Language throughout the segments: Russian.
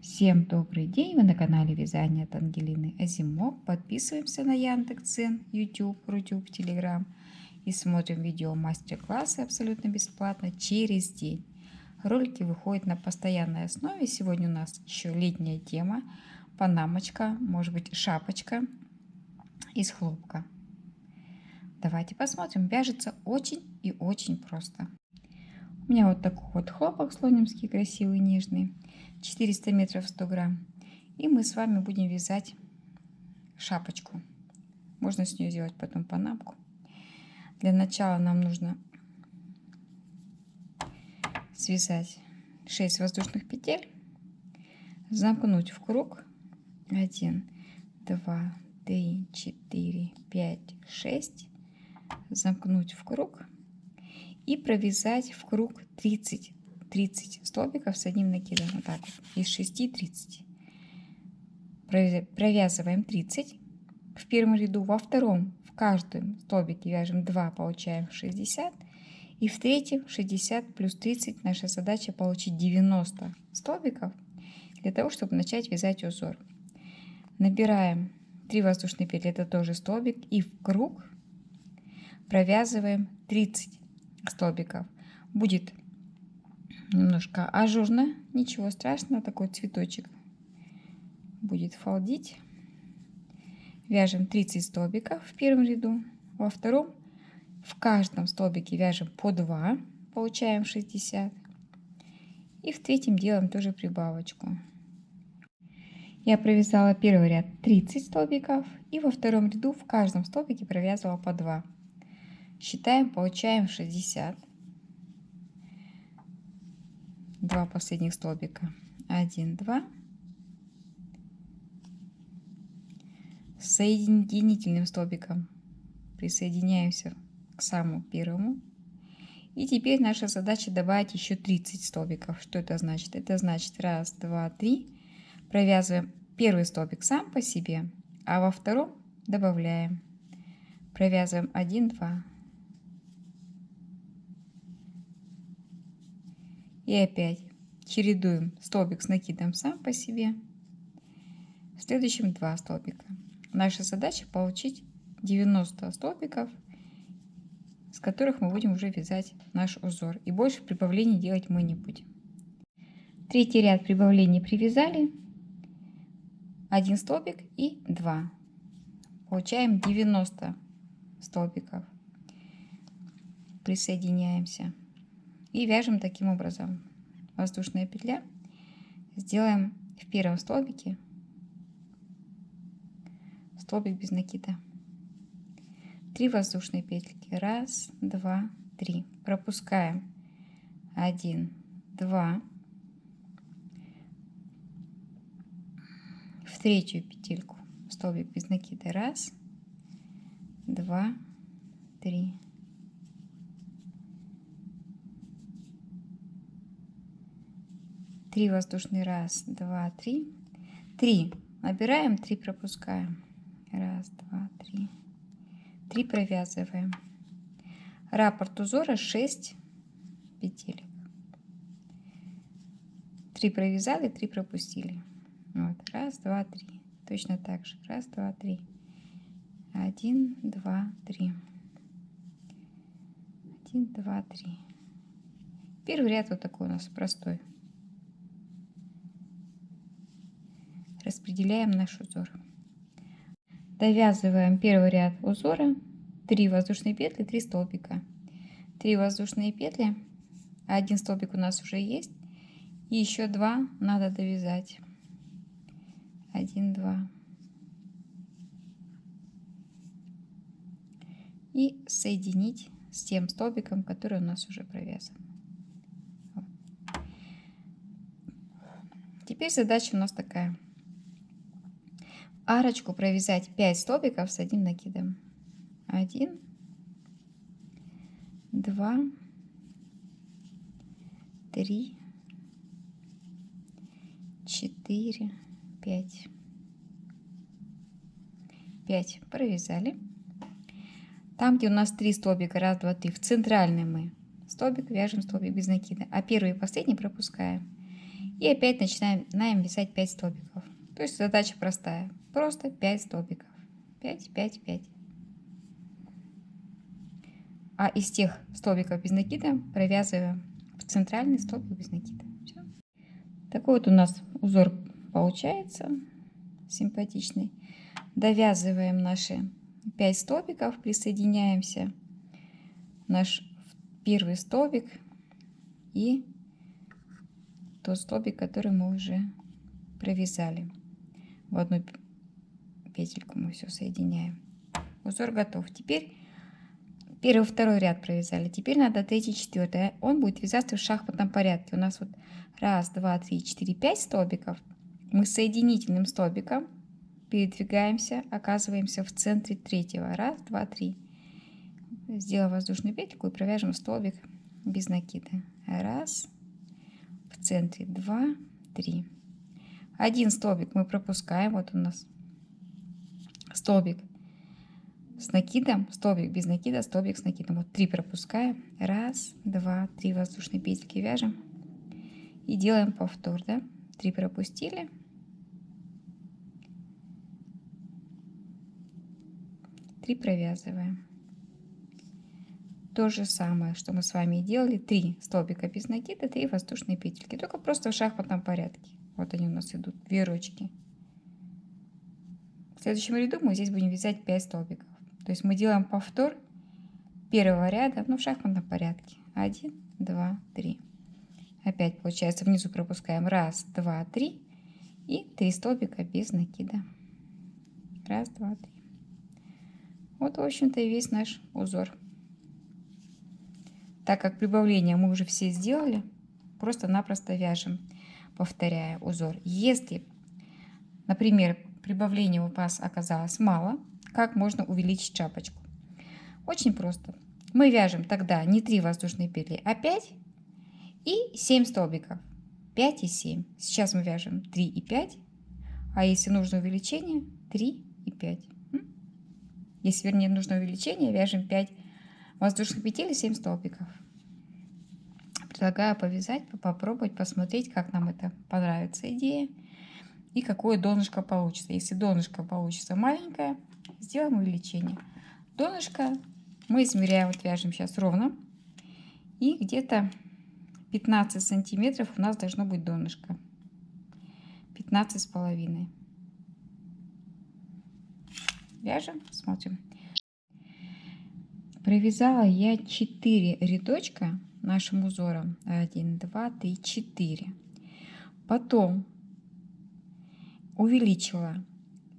Всем добрый день! Вы на канале Вязание от Ангелины Азимок. Подписываемся на Яндекс.Дзен, YouTube, Рутюб, Telegram и смотрим видео мастер-классы абсолютно бесплатно через день. Ролики выходят на постоянной основе. Сегодня у нас еще летняя тема, панамочка, может быть шапочка из хлопка. Давайте посмотрим. Вяжется очень и очень просто. У меня вот такой вот хлопок слонимский, красивый, нежный, 400 метров 100 грамм. И мы с вами будем вязать шапочку. Можно с нее сделать потом панамку. Для начала нам нужно связать 6 воздушных петель, замкнуть в круг 1, 2, 3, 4, 5, 6, замкнуть в круг и провязать в круг 30 столбиков с одним накидом. Вот так вот. Из 6 30. Провязываем 30 в первом ряду, во втором в каждом столбике вяжем 2, получаем 60. И в третьем 60 плюс 30. Наша задача получить 90 столбиков для того, чтобы начать вязать узор. Набираем 3 воздушные петли, это тоже столбик, и в круг провязываем 30 столбиков. Будет немножко ажурно, ничего страшного, такой цветочек будет фалдить. Вяжем 30 столбиков в первом ряду, во втором в каждом столбике вяжем по 2, получаем 60. И в третьем делаем тоже прибавочку. Я провязала первый ряд 30 столбиков и во втором ряду в каждом столбике провязывала по 2. Считаем, получаем 60. 2 последних столбика. 1, 2. С соединительным столбиком присоединяемся к самому первому. И теперь наша задача добавить еще 30 столбиков. Что это значит? Это значит 1, 2, 3. Провязываем первый столбик сам по себе, а во втором добавляем. Провязываем 1, 2. И опять чередуем столбик с накидом сам по себе. В следующем 2 столбика. Наша задача получить 90 столбиков, с которых мы будем уже вязать наш узор. И больше прибавлений делать мы не будем. Третий ряд прибавлений привязали. 1 столбик и 2. Получаем 90 столбиков. Присоединяемся. И вяжем таким образом. Воздушная петля. Сделаем в первом столбике столбик без накида. 3 воздушные петельки. 1, 2, 3. Пропускаем 1, 2. В третью петельку столбик без накида. 1, 2, 3. Три воздушные. 1, 2, 3. 3 набираем, 3 пропускаем. 1, 2, 3. 3 провязываем. Раппорт узора 6 петель. 3 провязали, 3 пропустили. Вот. 1, 2, 3. Точно так же. 1, 2, 3. 1, 2, 3. 1, 2, 3. Первый ряд вот такой у нас простой. Распределяем наш узор. Довязываем первый ряд узора. 3 воздушные петли, 3 столбика. 3 воздушные петли. 1 столбик у нас уже есть. И еще 2 надо довязать. 1, 2. И соединить с тем столбиком, который у нас уже провязан. Вот. Теперь задача у нас такая. Арочку провязать 5 столбиков с одним накидом. 1, 2, 3, 4, 5. 5 провязали. Там, где у нас 3 столбика, 1, 2, 3, в центральный мы столбик вяжем столбик без накида, а первый и последний пропускаем. И опять начинаем вязать 5 столбиков. То есть задача простая. Просто 5 столбиков. 5, 5, 5. А из тех столбиков без накида провязываем в центральный столбик без накида. Все. Такой вот у нас узор получается симпатичный. Довязываем наши 5 столбиков, присоединяемся в наш первый столбик и тот столбик, который мы уже провязали. В одну петельку мы все соединяем. Узор готов. Теперь первый, второй ряд провязали. Теперь надо третий, четвертый. Он будет вязаться в шахматном порядке. У нас вот 1, 2, 3, 4, 5 столбиков. Мы соединительным столбиком передвигаемся, оказываемся в центре третьего. 1, 2, 3. Сделаем воздушную петельку и провяжем столбик без накида. 1, в центре 2, 3. Один столбик мы пропускаем. Вот у нас столбик с накидом, столбик без накида, столбик с накидом. Вот 3 пропускаем. 1, 2, 3 воздушные петельки вяжем. И делаем повтор. Да? 3 пропустили. 3 провязываем. То же самое, что мы с вами делали. 3 столбика без накида, 3 воздушные петельки. Только просто в шахматном порядке. Вот они у нас идут, 2 ручки. В следующем ряду мы здесь будем вязать 5 столбиков. То есть мы делаем повтор первого ряда, но в шахматном порядке. 1, 2, 3. Опять получается внизу пропускаем 1, 2, 3 и 3 столбика без накида. 1, 2, 3. Вот, в общем-то, и весь наш узор. Так как прибавления мы уже все сделали, просто-напросто вяжем, повторяя узор. Если, например, прибавлений у вас оказалось мало, как можно увеличить шапочку? Очень просто. Мы вяжем тогда не 3 воздушные петли, а 5 и 7 столбиков. 5 и 7. Сейчас мы вяжем 3 и 5, а если нужно увеличение, 3 и 5. Если, вернее, нужно увеличение, вяжем 5 воздушных петель и 7 столбиков. Предлагаю повязать, попробовать, посмотреть, как нам это понравится идея и какое донышко получится. Если донышко получится маленькое, сделаем увеличение. Донышко мы измеряем, вот вяжем сейчас ровно, и где-то 15 сантиметров у нас должно быть донышко. 15,5. Вяжем, смотрим. Провязала я 4 рядочка нашим узором. 1, 2, 3, 4. Потом увеличила.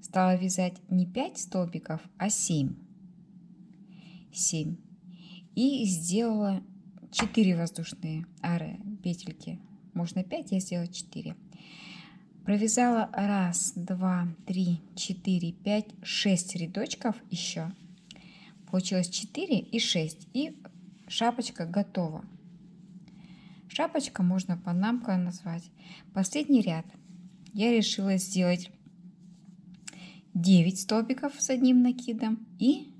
Стала вязать не 5 столбиков, а 7. 7. И сделала 4 воздушные петельки. Можно 5, я сделала 4. Провязала 1, 2, 3, 4, 5, 6 рядочков еще. Получилось 4 и 6. И шапочка готова. Шапочка можно панамка назвать. Последний ряд я решила сделать 9 столбиков с одним накидом и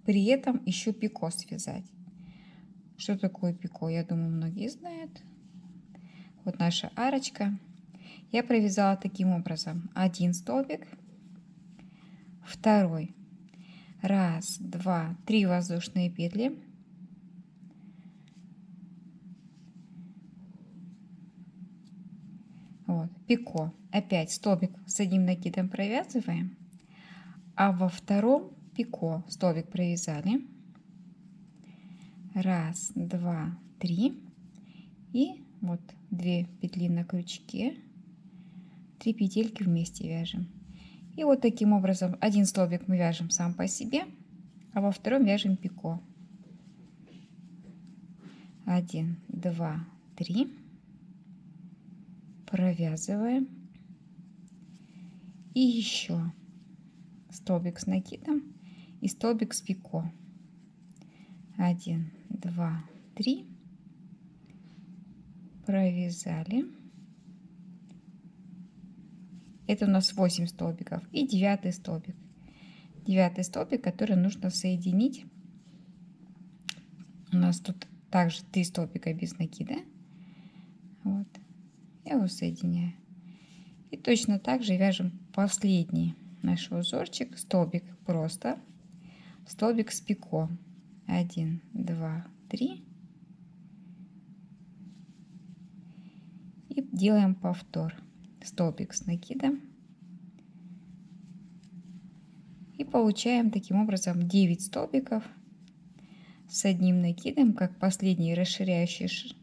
при этом еще пико связать. Что такое пико? Я думаю, многие знают. Вот наша арочка. Я провязала таким образом. Один столбик, второй. 1, 2, 3 воздушные петли. Вот, пико. Опять столбик с одним накидом провязываем. А во втором пико столбик провязали. 1, 2, 3. И вот 2 петли на крючке. 3 петельки вместе вяжем. И вот таким образом один столбик мы вяжем сам по себе, а во втором вяжем пико. 1, 2, 3. Провязываем. И еще столбик с накидом и столбик с пико. 1, 2, 3. Провязали. Это у нас 8 столбиков. И 9 столбик. 9 столбик, который нужно соединить. У нас тут также 3 столбика без накида. Вот. И снова соединяем. И точно так же вяжем последний наш узорчик, столбик просто, столбик с пико. 1, 2, 3. И делаем повтор. Столбик с накидом. И получаем таким образом 9 столбиков с одним накидом, как последний расширяющий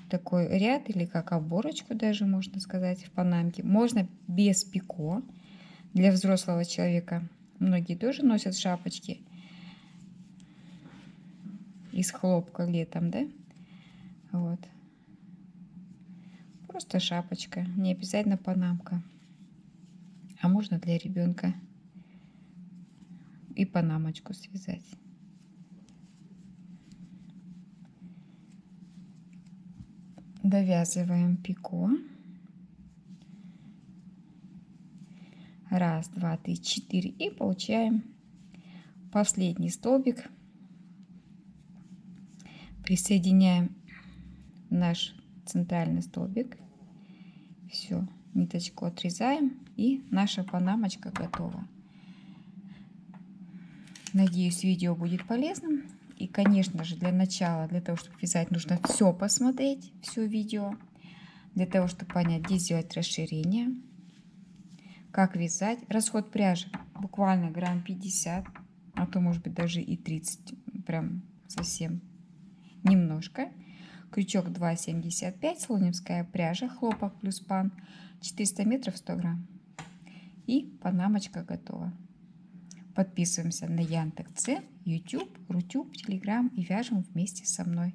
такой ряд, или как оборочку даже можно сказать в панамке. Можно без пико. Для взрослого человека многие тоже носят шапочки из хлопка летом, да? Вот. Просто шапочка, не обязательно панамка. А можно для ребенка и панамочку связать. Довязываем пико. 1, 2, 3, 4. И получаем последний столбик. Присоединяем наш центральный столбик. Все, ниточку отрезаем, и наша панамочка готова. Надеюсь, видео будет полезным. И, конечно же, для начала, для того, чтобы вязать, нужно все посмотреть, все видео. Для того, чтобы понять, где сделать расширение, как вязать. Расход пряжи буквально грамм 50, а то может быть даже и 30, прям совсем немножко. Крючок 2,75, слонимская пряжа, хлопок плюс пан, 400 метров, 100 грамм. И панамочка готова. Подписываемся на Яндекс.Дзен, YouTube, Рутюб, Telegram и вяжем вместе со мной.